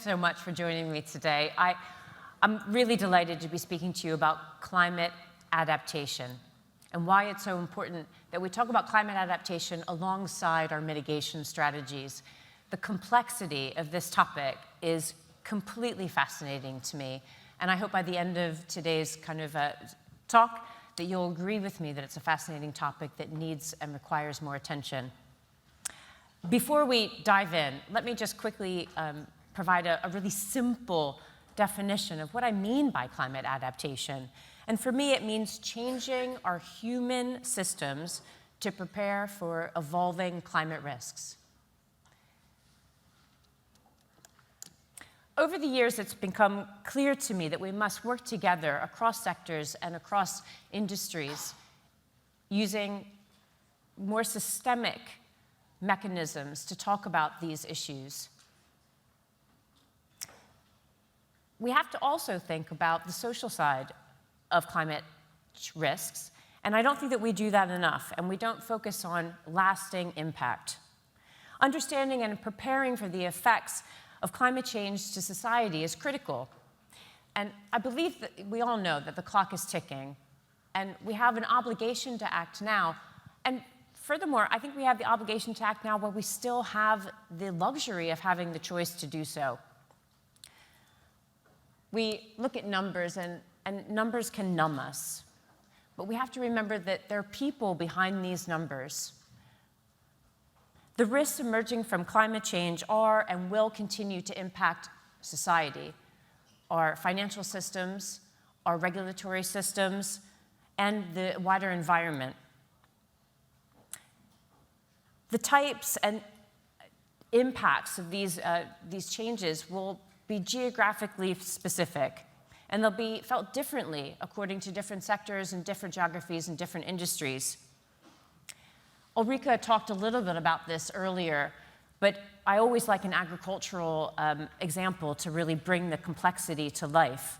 so much for joining me today. I'm really delighted to be speaking to you about climate adaptation and why it's so important that we talk about climate adaptation alongside our mitigation strategies. The complexity of this topic is completely fascinating to me, and I hope by the end of today's talk that you'll agree with me that it's a fascinating topic that needs and requires more attention. Before we dive in, let me just quickly provide a really simple definition of what I mean by climate adaptation. And for me, it means changing our human systems to prepare for evolving climate risks. Over the years, it's become clear to me that we must work together across sectors and across industries using more systemic mechanisms to talk about these issues. We have to also think about the social side of climate risks, and I don't think that we do that enough, and we don't focus on lasting impact. Understanding and preparing for the effects of climate change to society is critical. And I believe that we all know that the clock is ticking, and we have an obligation to act now. And furthermore, I think we have the obligation to act now while we still have the luxury of having the choice to do so. We look at numbers, and numbers can numb us. But we have to remember that there are people behind these numbers. The risks emerging from climate change are and will continue to impact society, our financial systems, our regulatory systems, and the wider environment. The types and impacts of these changes will be geographically specific, and they'll be felt differently according to different sectors and different geographies and different industries. Ulrika talked a little bit about this earlier, but I always like an agricultural example to really bring the complexity to life.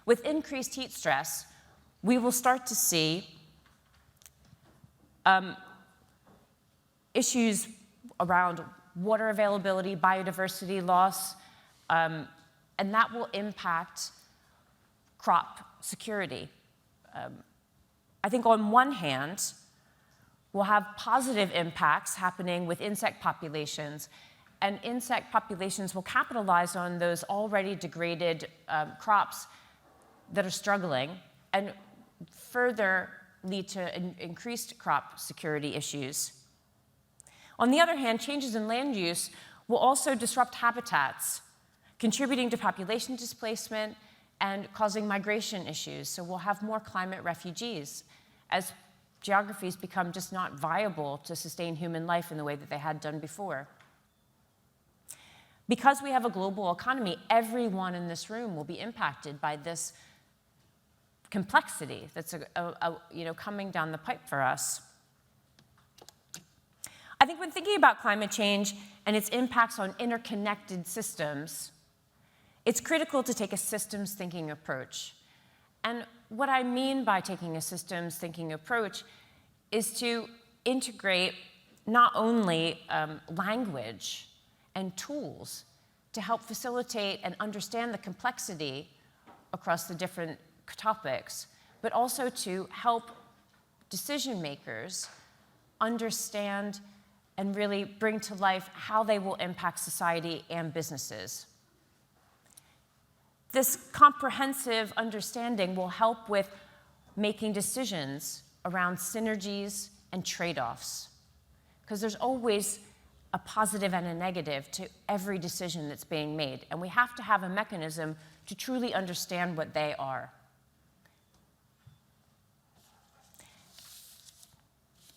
With increased heat stress, we will start to see issues around water availability, biodiversity loss, and that will impact crop security. I think on one hand, we'll have positive impacts happening with insect populations, and insect populations will capitalize on those already degraded crops that are struggling and further lead to increased crop security issues. On the other hand, changes in land use will also disrupt habitats, contributing to population displacement and causing migration issues. So we'll have more climate refugees as geographies become just not viable to sustain human life in the way that they had done before. Because we have a global economy, everyone in this room will be impacted by this complexity that's coming down the pipe for us. I think when thinking about climate change and its impacts on interconnected systems, it's critical to take a systems thinking approach. And what I mean by taking a systems thinking approach is to integrate not only language and tools to help facilitate and understand the complexity across the different topics, but also to help decision makers understand and really bring to life how they will impact society and businesses. This comprehensive understanding will help with making decisions around synergies and trade-offs, because there's always a positive and a negative to every decision that's being made, and we have to have a mechanism to truly understand what they are.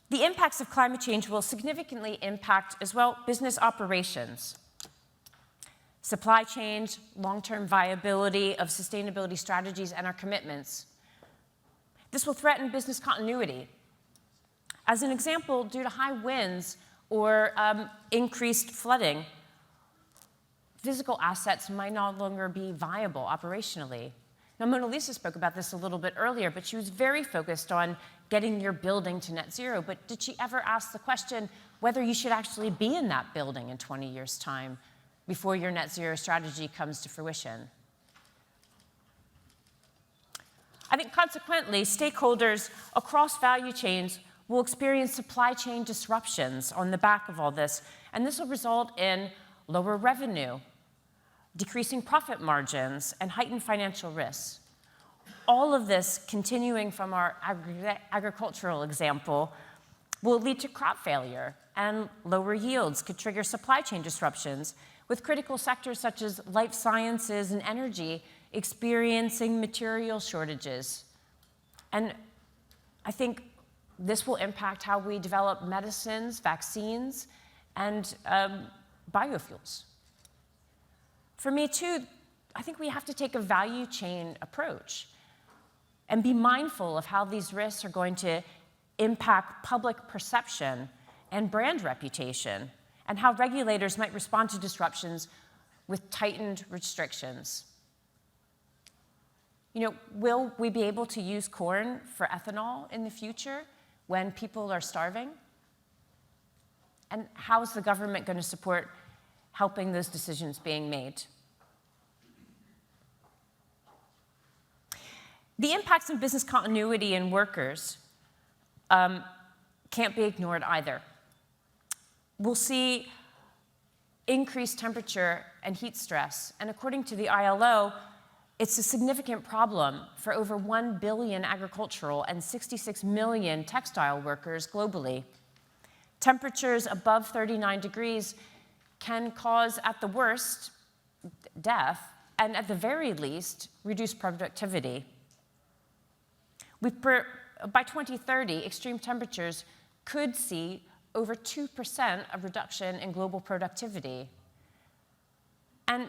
The impacts of climate change will significantly impact, as well, business operations, supply chains, long-term viability of sustainability strategies, and our commitments. This will threaten business continuity. As an example, due to high winds or increased flooding, physical assets might no longer be viable operationally. Now, Mona Lisa spoke about this a little bit earlier, but she was very focused on getting your building to net zero. But did she ever ask the question whether you should actually be in that building in 20 years' time? before your net zero strategy comes to fruition. I think consequently, stakeholders across value chains will experience supply chain disruptions on the back of all this, and this will result in lower revenue, decreasing profit margins, and heightened financial risks. All of this, continuing from our agricultural example, will lead to crop failure, and lower yields could trigger supply chain disruptions, with critical sectors such as life sciences and energy experiencing material shortages. And I think this will impact how we develop medicines, vaccines, and biofuels. For me, too, I think we have to take a value chain approach and be mindful of how these risks are going to impact public perception and brand reputation, and how regulators might respond to disruptions with tightened restrictions. You know, will we be able to use corn for ethanol in the future when people are starving? And how is the government going to support helping those decisions being made? The impacts on business continuity and workers can't be ignored either. We'll see increased temperature and heat stress, and according to the ILO, it's a significant problem for over 1 billion agricultural and 66 million textile workers globally. Temperatures above 39 degrees can cause, at the worst, death, and at the very least, reduce productivity. By 2030, extreme temperatures could see over 2% of reduction in global productivity. And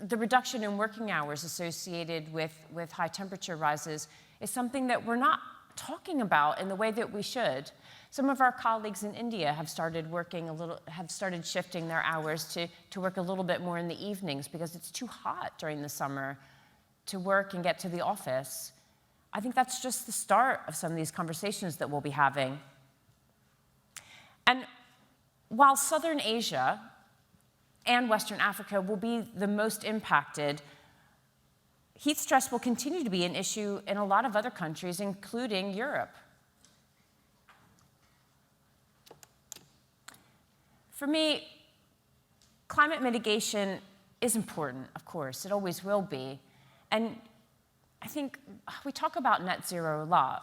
the reduction in working hours associated with high temperature rises is something that we're not talking about in the way that we should. Some of our colleagues in India have started shifting their hours to work a little bit more in the evenings because it's too hot during the summer to work and get to the office. I think that's just the start of some of these conversations that we'll be having. And while Southern Asia and Western Africa will be the most impacted, heat stress will continue to be an issue in a lot of other countries, including Europe. For me, climate mitigation is important, of course. It always will be. And I think we talk about net zero a lot,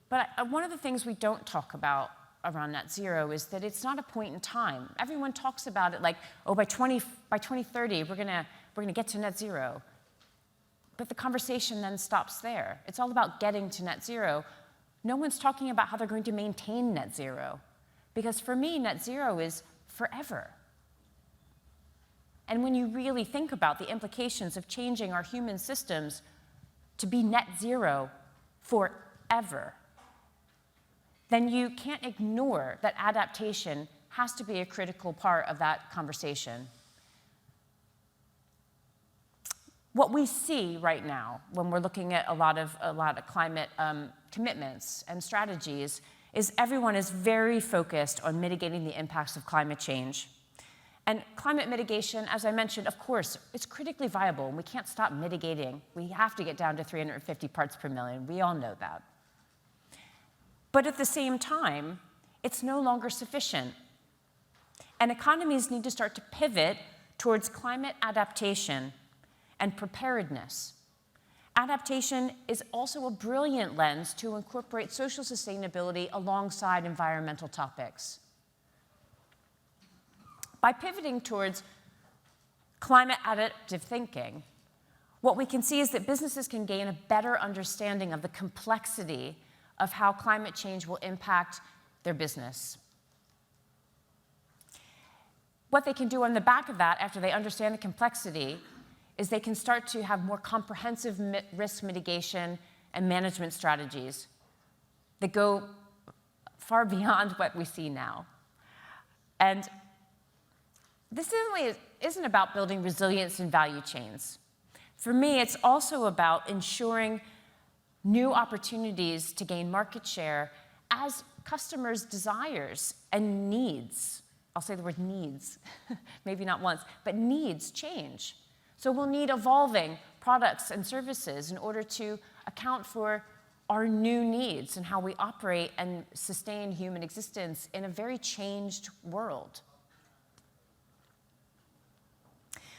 but one of the things we don't talk about around net zero is that it's not a point in time. Everyone talks about it like, oh, by 2030, we're gonna get to net zero. But the conversation then stops there. It's all about getting to net zero. No one's talking about how they're going to maintain net zero. Because for me, net zero is forever. And when you really think about the implications of changing our human systems to be net zero forever, then you can't ignore that adaptation has to be a critical part of that conversation. What we see right now when we're looking at a lot of climate commitments and strategies is everyone is very focused on mitigating the impacts of climate change. And climate mitigation, as I mentioned, of course, it's critically viable, and we can't stop mitigating. We have to get down to 350 parts per million. We all know that. But at the same time, it's no longer sufficient. And economies need to start to pivot towards climate adaptation and preparedness. Adaptation is also a brilliant lens to incorporate social sustainability alongside environmental topics. By pivoting towards climate adaptive thinking, what we can see is that businesses can gain a better understanding of the complexity of how climate change will impact their business. What they can do on the back of that, after they understand the complexity, is they can start to have more comprehensive risk mitigation and management strategies that go far beyond what we see now. And this isn't about building resilience in value chains. For me, it's also about ensuring new opportunities to gain market share as customers' desires and needs I'll say the word needs, maybe not once, but needs change. So we'll need evolving products and services in order to account for our new needs and how we operate and sustain human existence in a very changed world.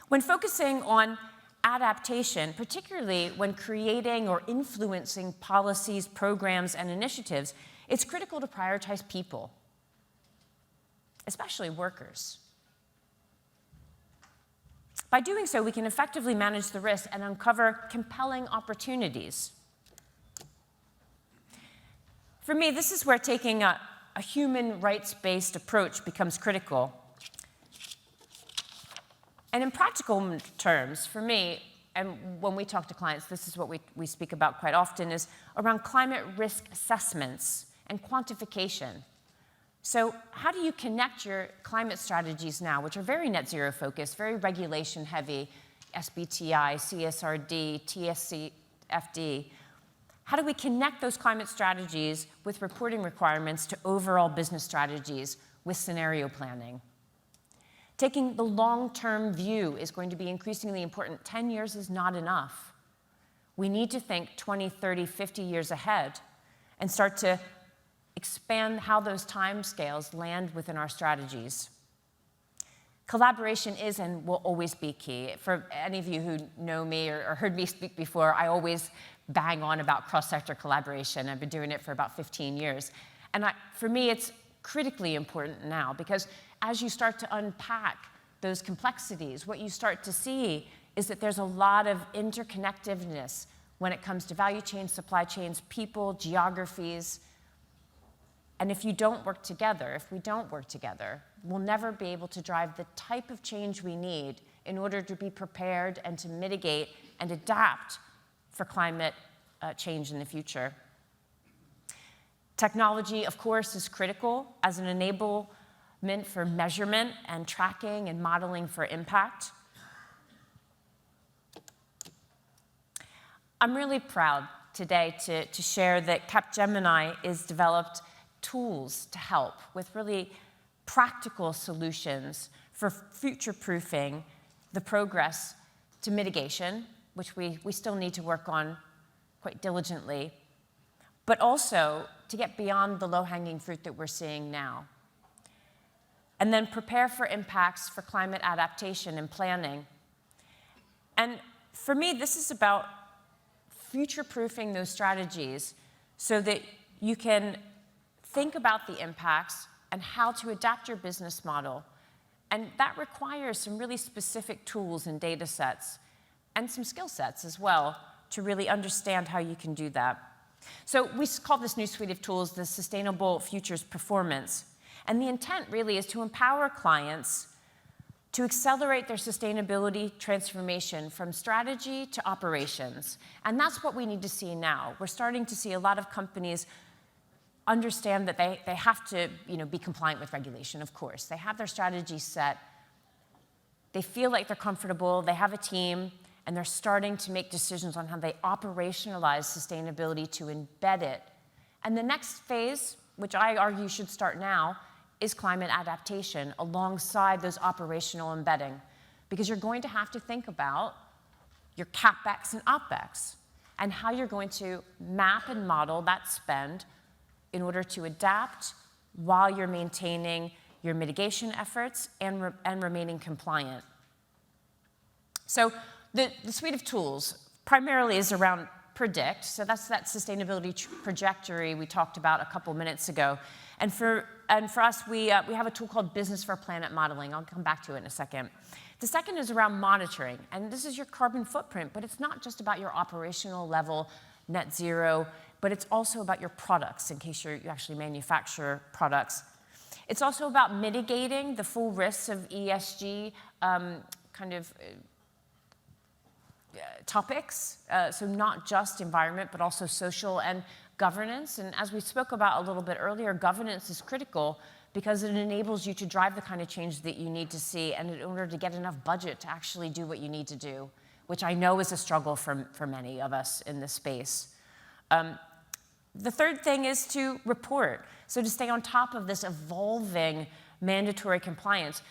When focusing on adaptation, particularly when creating or influencing policies, programs, and initiatives, it's critical to prioritize people, especially workers. By doing so, we can effectively manage the risk and uncover compelling opportunities. For me, this is where taking a human rights-based approach becomes critical. And in practical terms, for me, and when we talk to clients, this is what we speak about quite often, is around climate risk assessments and quantification. So how do you connect your climate strategies now, which are very net zero focused, very regulation heavy, SBTI, CSRD, TCFD? How do we connect those climate strategies with reporting requirements to overall business strategies with scenario planning? Taking the long-term view is going to be increasingly important. 10 years is not enough. We need to think 20, 30, 50 years ahead and start to expand how those timescales land within our strategies. Collaboration is and will always be key. For any of you who know me or heard me speak before, I always bang on about cross-sector collaboration. I've been doing it for about 15 years. And for me, it's critically important now because as you start to unpack those complexities, what you start to see is that there's a lot of interconnectiveness when it comes to value chains, supply chains, people, geographies. And if you don't work together, if we don't work together, we'll never be able to drive the type of change we need in order to be prepared and to mitigate and adapt for climate change in the future. Technology, of course, is critical as an enablement for measurement and tracking and modeling for impact. I'm really proud today to share that Capgemini has developed tools to help with really practical solutions for future-proofing the progress to mitigation, which we still need to work on quite diligently, but also to get beyond the low-hanging fruit that we're seeing now. And then prepare for impacts for climate adaptation and planning. And for me, this is about future-proofing those strategies so that you can think about the impacts and how to adapt your business model. And that requires some really specific tools and data sets and some skill sets as well to really understand how you can do that. So we call this new suite of tools the Sustainable Futures Performance. And the intent really is to empower clients to accelerate their sustainability transformation from strategy to operations. And that's what we need to see now. We're starting to see a lot of companies understand that they have to be compliant with regulation, of course. They have their strategy set. They feel like they're comfortable. They have a team. And they're starting to make decisions on how they operationalize sustainability to embed it. And the next phase, which I argue should start now, is climate adaptation alongside those operational embedding. Because you're going to have to think about your CapEx and OpEx and how you're going to map and model that spend in order to adapt while you're maintaining your mitigation efforts and remaining compliant. So the suite of tools primarily is around predict. So that's that sustainability trajectory we talked about a couple minutes ago. And for us, we have a tool called Business for Planet Modeling. I'll come back to it in a second. The second is around monitoring. And this is your carbon footprint, but it's not just about your operational level net zero, but it's also about your products in case you actually manufacture products. It's also about mitigating the full risks of ESG topics, so not just environment, but also social and governance. And as we spoke about a little bit earlier, governance is critical because it enables you to drive the kind of change that you need to see and in order to get enough budget to actually do what you need to do, which I know is a struggle for many of us in this space. The third thing is to report. So to stay on top of this evolving mandatory compliance.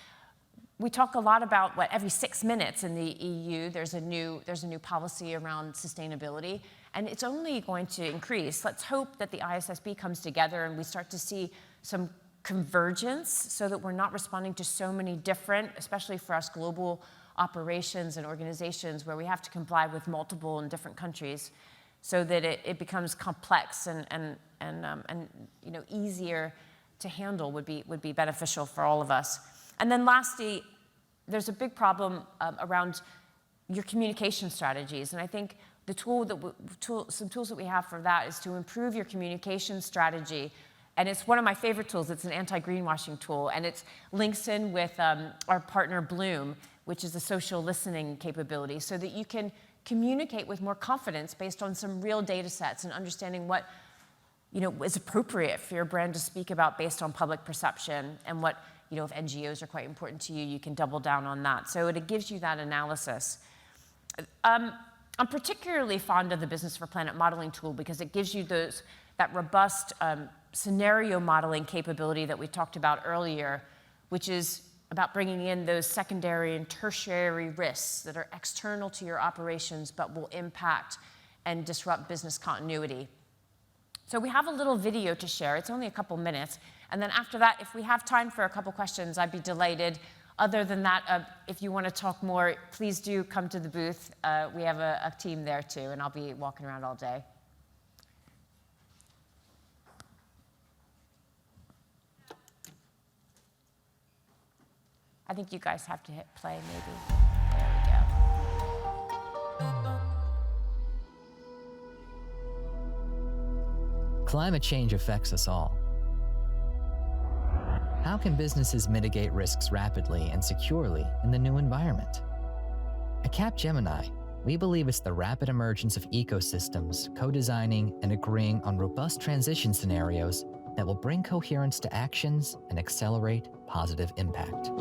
We talk a lot about every 6 minutes in the EU there's a new policy around sustainability, and it's only going to increase. Let's hope that the ISSB comes together and we start to see some convergence so that we're not responding to so many different, especially for us, global operations and organizations where we have to comply with multiple and different countries, so that it becomes complex and easier to handle would be beneficial for all of us. And then lastly, there's a big problem around your communication strategies. And I think the some tools that we have for that is to improve your communication strategy. And it's one of my favorite tools. It's an anti-greenwashing tool. And it links in with our partner Bloom, which is a social listening capability, so that you can communicate with more confidence based on some real data sets and understanding what is appropriate for your brand to speak about based on public perception, and what, if NGOs are quite important to you, you can double down on that. So it gives you that analysis. I'm particularly fond of the Business for Planet modeling tool because it gives you that robust scenario modeling capability that we talked about earlier, which is about bringing in those secondary and tertiary risks that are external to your operations but will impact and disrupt business continuity. So we have a little video to share. It's only a couple minutes. And then after that, if we have time for a couple questions, I'd be delighted. Other than that, if you want to talk more, please do come to the booth. We have a team there too, and I'll be walking around all day. I think you guys have to hit play, maybe. There we go. Climate change affects us all. How can businesses mitigate risks rapidly and securely in the new environment? At Capgemini, we believe it's the rapid emergence of ecosystems, co-designing and agreeing on robust transition scenarios that will bring coherence to actions and accelerate positive impact.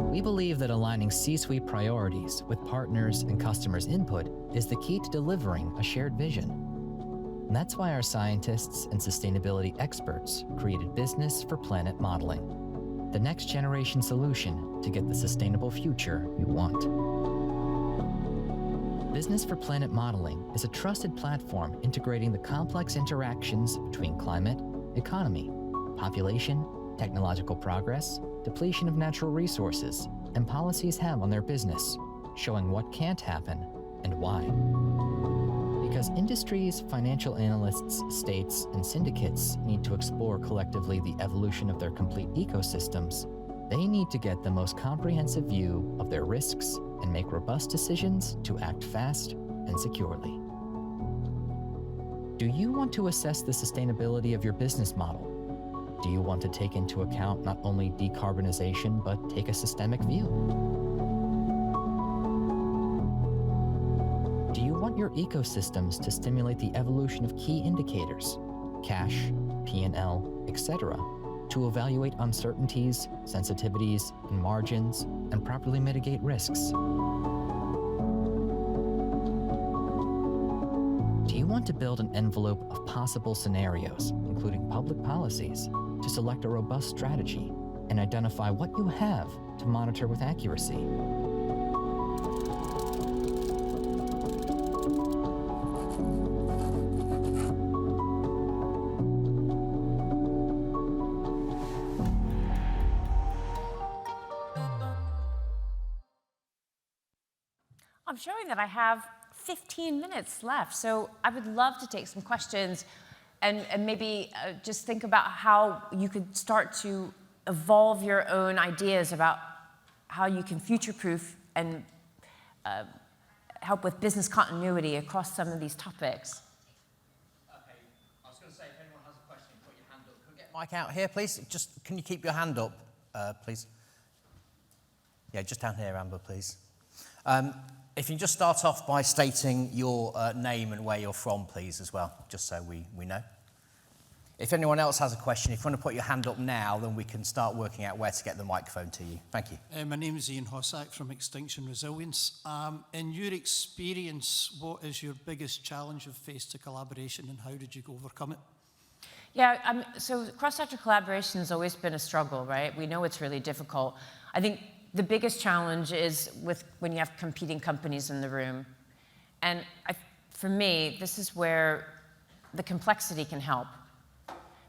We believe that aligning C-suite priorities with partners and customers' input is the key to delivering a shared vision. And that's why our scientists and sustainability experts created Business for Planet Modeling, the next generation solution to get the sustainable future you want. Business for Planet Modeling is a trusted platform integrating the complex interactions between climate, economy, population, technological progress, depletion of natural resources, and policies have on their business, showing what can't happen and why. Because industries, financial analysts, states, and syndicates need to explore collectively the evolution of their complete ecosystems, they need to get the most comprehensive view of their risks and make robust decisions to act fast and securely. Do you want to assess the sustainability of your business model? Do you want to take into account not only decarbonization, but take a systemic view? Do you want your ecosystems to stimulate the evolution of key indicators, cash, P&L, etc., to evaluate uncertainties, sensitivities, and margins, and properly mitigate risks? Do you want to build an envelope of possible scenarios, including public policies, to select a robust strategy and identify what you have to monitor with accuracy? I'm showing that I have 15 minutes left, so I would love to take some questions and maybe just think about how you could start to evolve your own ideas about how you can future-proof and help with business continuity across some of these topics. Okay, I was going to say, if anyone has a question, put your hand up. Can we get Mike out here, please? Just, can you keep your hand up, please? Yeah, just down here, Amber, please. If you just start off by stating your name and where you're from, please, as well, just so we know. If anyone else has a question, if you want to put your hand up now, then we can start working out where to get the microphone to you. Thank you. My name is Ian Hossack from Extinction Resilience. In your experience, what is your biggest challenge you've faced to collaboration, and how did you overcome it? Yeah, so cross-sector collaboration has always been a struggle, right? We know it's really difficult. I think the biggest challenge is when you have competing companies in the room. And for me, this is where the complexity can help.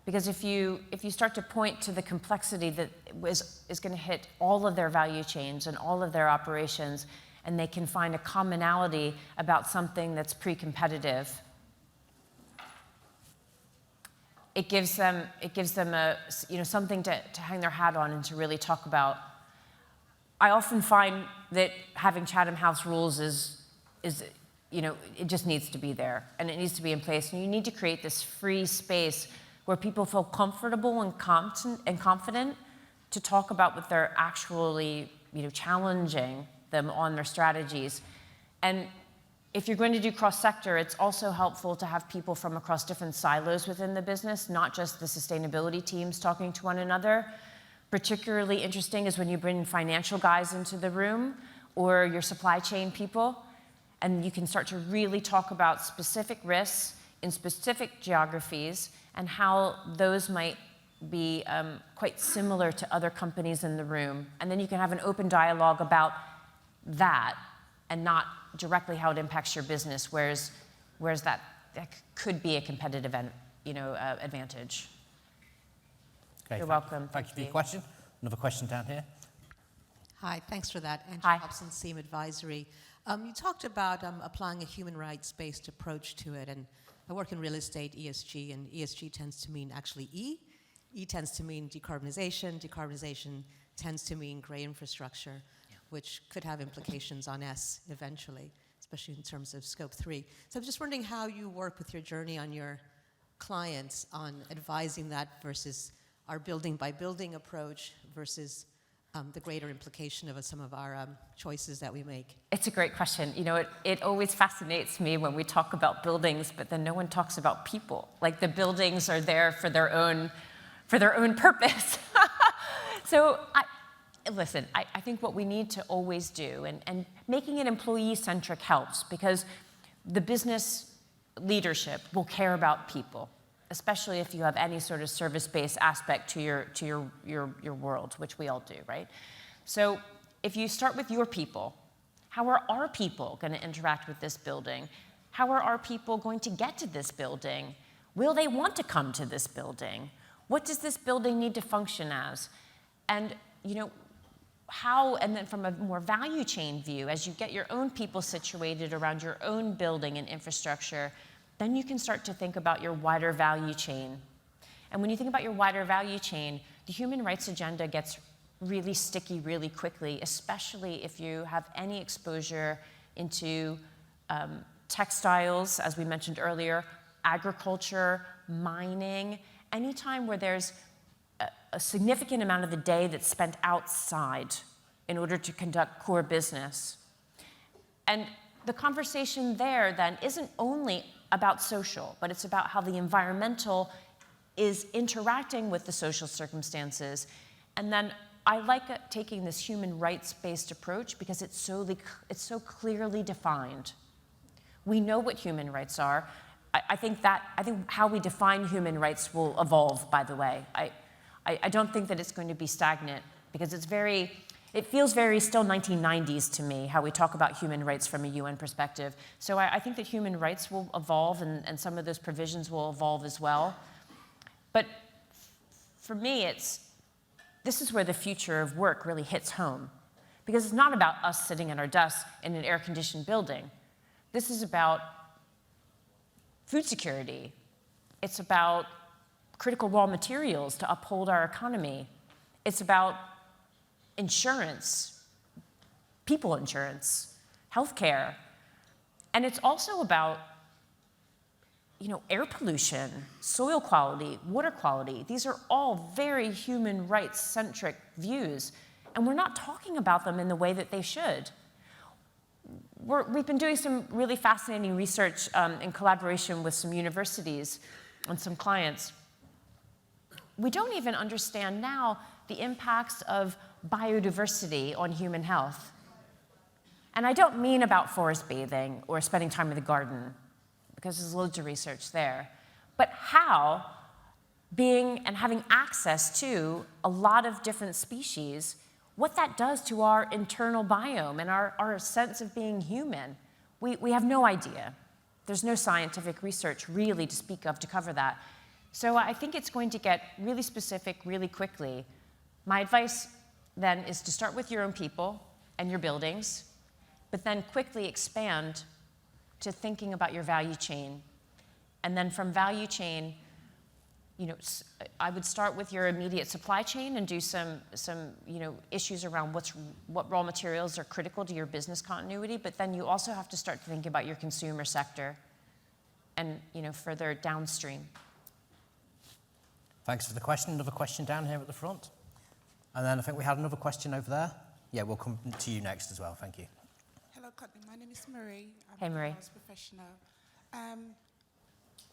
Because if you start to point to the complexity that is going to hit all of their value chains and all of their operations, and they can find a commonality about something that's pre-competitive, it gives them a, something to hang their hat on and to really talk about. I often find that having Chatham House rules is it just needs to be there, and it needs to be in place. And you need to create this free space where people feel comfortable and confident to talk about what they're actually, challenging them on their strategies. And if you're going to do cross-sector, it's also helpful to have people from across different silos within the business, not just the sustainability teams talking to one another. Particularly interesting is when you bring financial guys into the room or your supply chain people, and you can start to really talk about specific risks in specific geographies and how those might be quite similar to other companies in the room. And then you can have an open dialogue about that and not directly how it impacts your business, whereas that could be a competitive advantage. Okay, You're welcome. Thank you for your question. Another question down here. Hi, thanks for that. Angie Hi. Hobson, SEAM Advisory. You talked about applying a human rights-based approach to it, and I work in real estate, ESG, and ESG tends to mean actually E. E tends to mean decarbonization. Decarbonization tends to mean gray infrastructure, which could have implications on S eventually, especially in terms of scope 3. So I'm just wondering how you work with your journey on your clients on advising that versus our building by building approach versus the greater implication of some of our choices that we make. It's a great question. It always fascinates me when we talk about buildings, but then no one talks about people. Like the buildings are there for their own purpose. So listen, I think what we need to always do, and making it employee-centric helps, because the business leadership will care about people, especially if you have any sort of service-based aspect to your world, which we all do, right? So if you start with your people, how are our people going to interact with this building? How are our people going to get to this building? Will they want to come to this building? What does this building need to function as? And, how, and then from a more value chain view, as you get your own people situated around your own building and infrastructure, then you can start to think about your wider value chain. And when you think about your wider value chain, the human rights agenda gets really sticky really quickly, especially if you have any exposure into textiles, as we mentioned earlier, agriculture, mining, anytime where there's a significant amount of the day that's spent outside in order to conduct core business. And the conversation there then isn't only about social, but it's about how the environmental is interacting with the social circumstances. And then I like taking this human rights-based approach because it's so clearly defined. We know what human rights are. I think how we define human rights will evolve, by the way. I don't think that it's going to be stagnant, because it feels very still 1990s to me, how we talk about human rights from a UN perspective. So I think that human rights will evolve, and some of those provisions will evolve as well. But for me, this is where the future of work really hits home, because it's not about us sitting at our desks in an air-conditioned building. This is about food security. It's about critical raw materials to uphold our economy. It's about insurance, people insurance, healthcare. And it's also about, air pollution, soil quality, water quality. These are all very human rights-centric views, and we're not talking about them in the way that they should. We've been doing some really fascinating research in collaboration with some universities and some clients. We don't even understand now the impacts of biodiversity on human health. And I don't mean about forest bathing or spending time in the garden, because there's loads of research there, but how being and having access to a lot of different species, what that does to our internal biome and our sense of being human. We have no idea. There's no scientific research really to speak of to cover that. So I think it's going to get really specific really quickly. My advice then is to start with your own people and your buildings, but then quickly expand to thinking about your value chain. And then from value chain, I would start with your immediate supply chain and do some issues around what raw materials are critical to your business continuity, but then you also have to start to think about your consumer sector and further downstream. Thanks for the question. Another question down here at the front. And then I think we had another question over there. Yeah, we'll come to you next as well. Thank you. Hello, Courtney. My name is Marie. Hey, Marie. I'm a sales professional.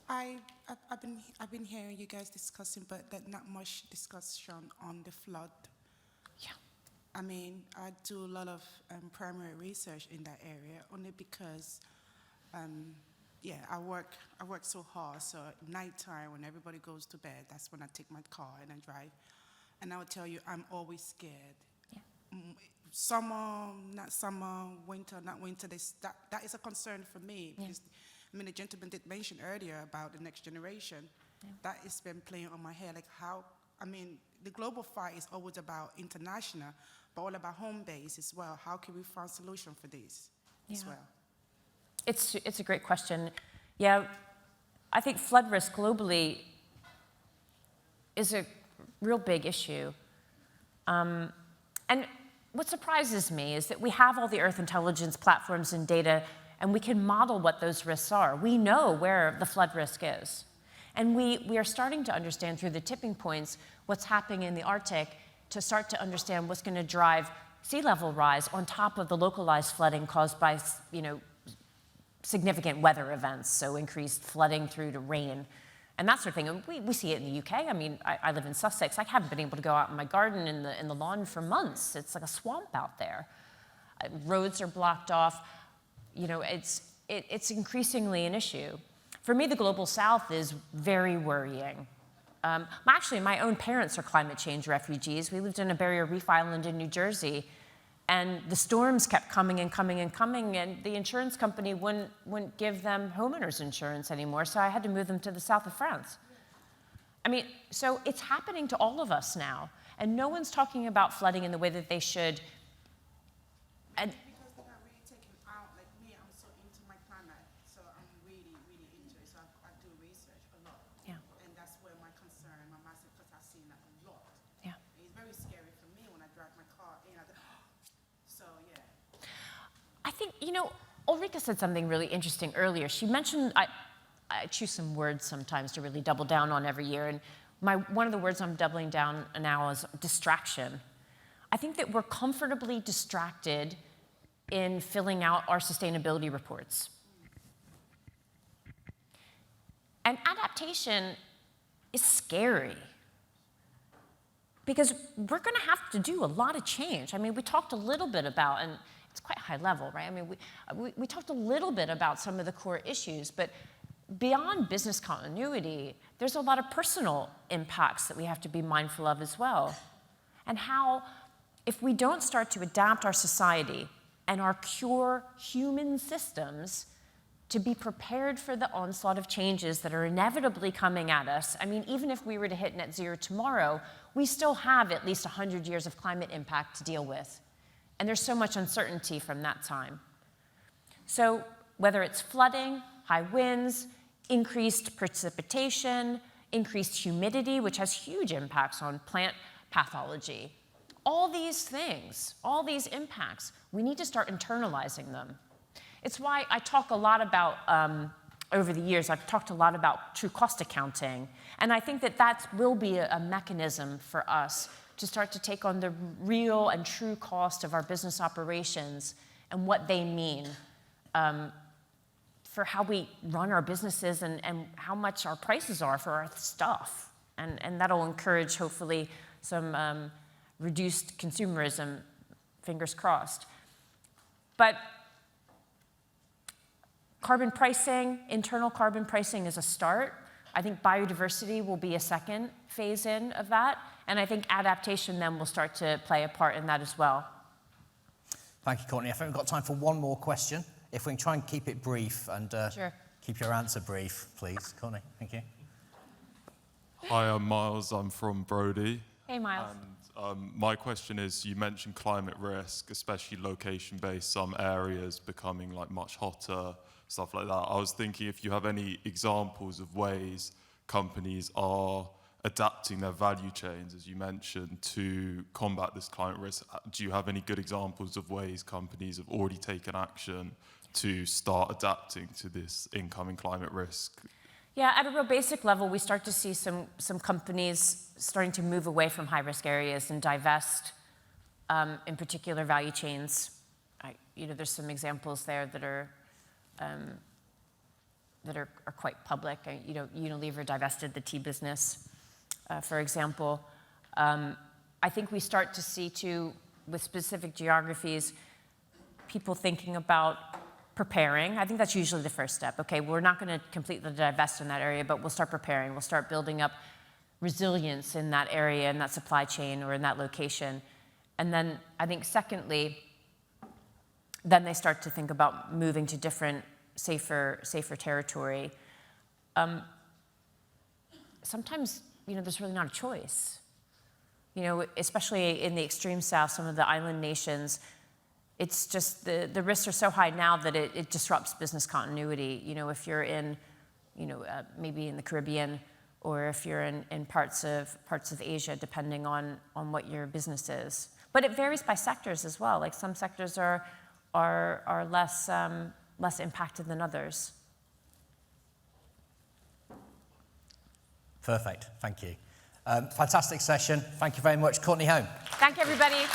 I've been hearing you guys discussing, but there's not much discussion on the flood. Yeah. I mean, I do a lot of primary research in that area only because, I work so hard. So at nighttime, when everybody goes to bed, that's when I take my car and I drive. And I will tell you, I'm always scared. Yeah. Summer, not summer, winter, not winter. That is a concern for me. Yeah. Because, the gentleman did mention earlier about the next generation. Yeah. That has been playing on my head. Like the global fight is always about international, but all about home base as well. How can we find a solution for this as well? It's a great question. Yeah, I think flood risk globally is a real big issue. And what surprises me is that we have all the Earth intelligence platforms and data, and we can model what those risks are. We know where the flood risk is. And we are starting to understand through the tipping points what's happening in the Arctic to start to understand what's going to drive sea level rise on top of the localized flooding caused by, significant weather events, so increased flooding through to rain and that sort of thing. And we see it in the UK. I live in Sussex. I haven't been able to go out in my garden in the lawn for months. It's like a swamp out there. Roads are blocked off. It's increasingly an issue. For me, the global south is very worrying. Actually, my own parents are climate change refugees. We lived in a barrier reef island in New Jersey, and the storms kept coming and coming and coming, and the insurance company wouldn't give them homeowners insurance anymore, so I had to move them to the south of France. So it's happening to all of us now, and no one's talking about flooding in the way that they should. And because they're not really taking out, like me, I'm so into my climate, so I'm really, really into it. So I do research a lot. Yeah. And that's where my concern, my massive, because I've seen that a lot. Yeah. It's very scary for me when I drive my car in. So, yeah. I think, Ulrika said something really interesting earlier. She mentioned, I choose some words sometimes to really double down on every year, and one of the words I'm doubling down now is distraction. I think that we're comfortably distracted in filling out our sustainability reports. And adaptation is scary because we're going to have to do a lot of change. We talked a little bit about, and it's quite high level, right? We talked a little bit about some of the core issues, but beyond business continuity, there's a lot of personal impacts that we have to be mindful of as well. And how, if we don't start to adapt our society and our pure human systems to be prepared for the onslaught of changes that are inevitably coming at us, even if we were to hit net zero tomorrow, we still have at least 100 years of climate impact to deal with. And there's so much uncertainty from that time. So whether it's flooding, high winds, increased precipitation, increased humidity, which has huge impacts on plant pathology, all these things, all these impacts, we need to start internalizing them. It's why I talk a lot about, over the years, I've talked a lot about true cost accounting. And I think that will be a mechanism for us to start to take on the real and true cost of our business operations and what they mean for how we run our businesses and how much our prices are for our stuff. And that'll encourage, hopefully, some reduced consumerism, fingers crossed. But carbon pricing, internal carbon pricing is a start. I think biodiversity will be a second phase in of that, and I think adaptation then will start to play a part in that as well. Thank you, Courtney. I think we've got time for one more question. If we can try and keep it brief and Sure. keep your answer brief, please. Courtney, thank you. Hi, I'm Miles. I'm from Brody. Hey, Miles. And my question is, you mentioned climate risk, especially location-based, some areas becoming like much hotter, stuff like that. I was thinking if you have any examples of ways companies are adapting their value chains, as you mentioned, to combat this climate risk. Do you have any good examples of ways companies have already taken action to start adapting to this incoming climate risk? Yeah, at a real basic level, we start to see some companies starting to move away from high-risk areas and divest, in particular, value chains. There's some examples there that are quite public. Unilever divested the tea business, for example. I think we start to see, too, with specific geographies, people thinking about preparing. I think that's usually the first step. Okay, we're not going to completely divest in that area, but we'll start preparing. We'll start building up resilience in that area, in that supply chain, or in that location. And then I think secondly, then they start to think about moving to different, safer territory. Sometimes, there's really not a choice. Especially in the extreme south, some of the island nations, it's just the risks are so high now that it disrupts business continuity. If you're in, maybe in the Caribbean, or if you're in parts of Asia, depending on what your business is. But it varies by sectors as well. Like some sectors are less impacted than others. Perfect. Thank you. Fantastic session. Thank you very much, Courtney Holm. Thank you, everybody.